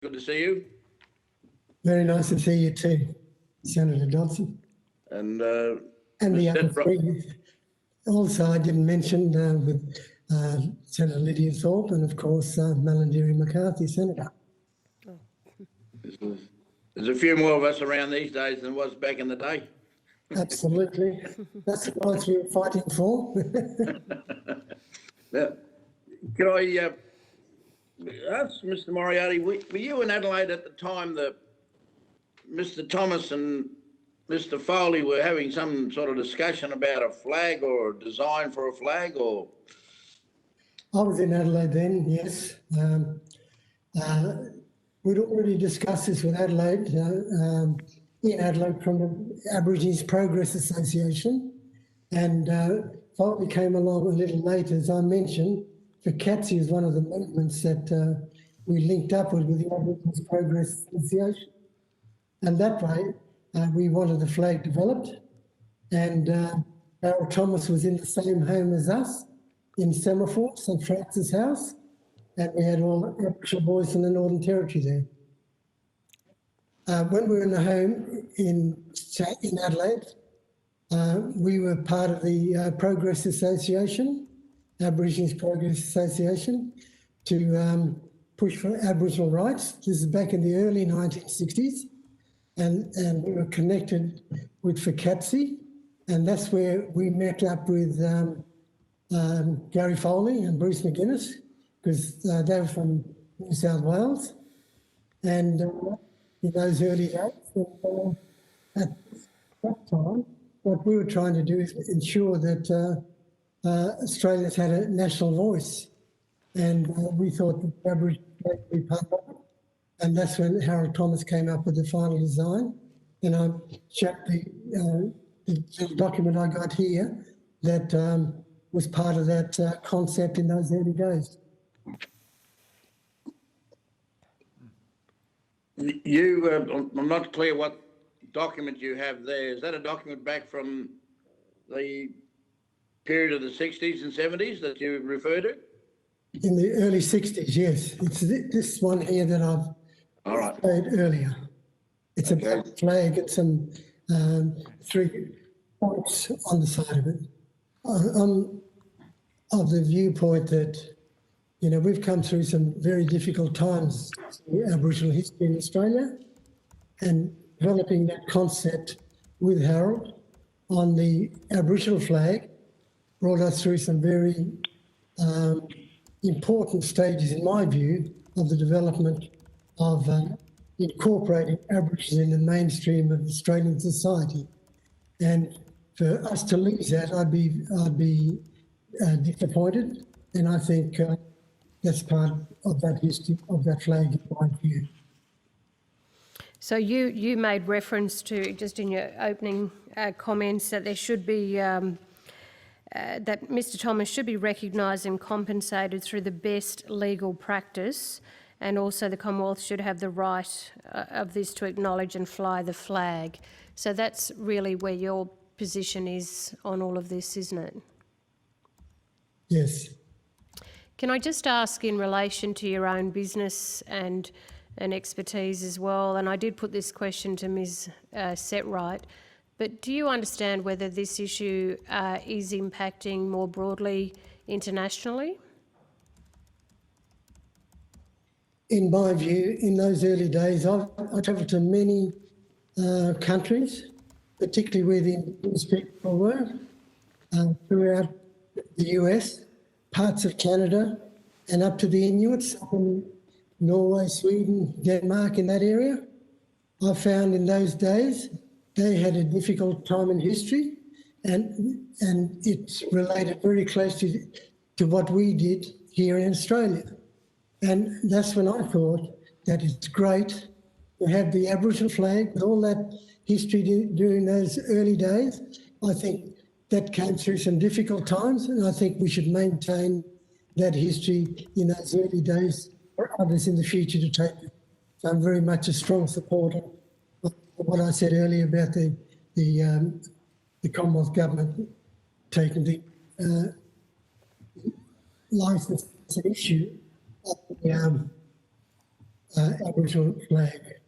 Good to see you. Very nice to see you too, Senator Dodson. And the other three. Also, I didn't mention with Senator Lidia Thorpe and, of course, Malarndirri McCarthy, Senator. There's a few more of us around these days than was back in the day. Absolutely. That's the price we were fighting for. Now, can I ask Mr. Moriarty, were you in Adelaide at the time that Mr. Thomas and Mr. Foley were having some sort of discussion about a flag or a design for a flag? Or I was in Adelaide then, yes. We'd already discussed this with Adelaide, in Adelaide from the Aboriginal Progress Association, and Foley came along a little later, as I mentioned. FCAATSI is one of the movements that we linked up with the Aboriginal Progress Association, and that way we wanted the flag developed. And Harold Thomas was in the same home as us in Semaphore, St Francis House, and we had all the Aboriginal boys in the Northern Territory there. When we were in the home in Adelaide, we were part of the Progress Association, Aboriginal Progress Association, to push for Aboriginal rights. This is back in the early 1960s, and we were connected with FCAATSI, and that's where we met up with Gary Foley and Bruce McGuinness, because they were from New South Wales, and in those early days, at that time, what we were trying to do is ensure that Australians had a national voice, and we thought that the Aboriginal would be part of it, and that's when Harold Thomas came up with the final design. And I checked the document I got here that was part of that concept in those early days. I'm not clear what document you have there. Is that a document back from the period of the 60s and 70s that you refer to? In the early 60s, yes. It's this one here that I've played earlier. It's a black flag and some 3 points on the side of it. I'm of the viewpoint that, you know, we've come through some very difficult times in Aboriginal history in Australia, and developing that concept with Harold on the Aboriginal flag brought us through some very important stages, in my view, of the development of incorporating Aboriginals in the mainstream of Australian society. And for us to lose that, I'd be disappointed, and I think that's part of that history of that flag in my view. So you made reference to, just in your opening comments, that there should be, that Mr Thomas should be recognised and compensated through the best legal practice, and also the Commonwealth should have the right of this to acknowledge and fly the flag. So that's really where your position is on all of this, isn't it? Yes. Can I just ask, in relation to your own business and expertise as well, and I did put this question to Ms Setright, but do you understand whether this issue is impacting more broadly internationally? In my view, in those early days, I travelled to many countries, particularly where the Indigenous people were, throughout the US, parts of Canada, and up to the Inuits in Norway, Sweden, Denmark, in that area. I found in those days they had a difficult time in history, and it's related very closely to what we did here in Australia. And that's when I thought that it's great to have the Aboriginal flag with all that history during those early days. I think that came through some difficult times, and I think we should maintain that history in those early days for others in the future to take it. So I'm very much a strong supporter of what I said earlier about the Commonwealth Government taking the licence as an issue of Aboriginal flag.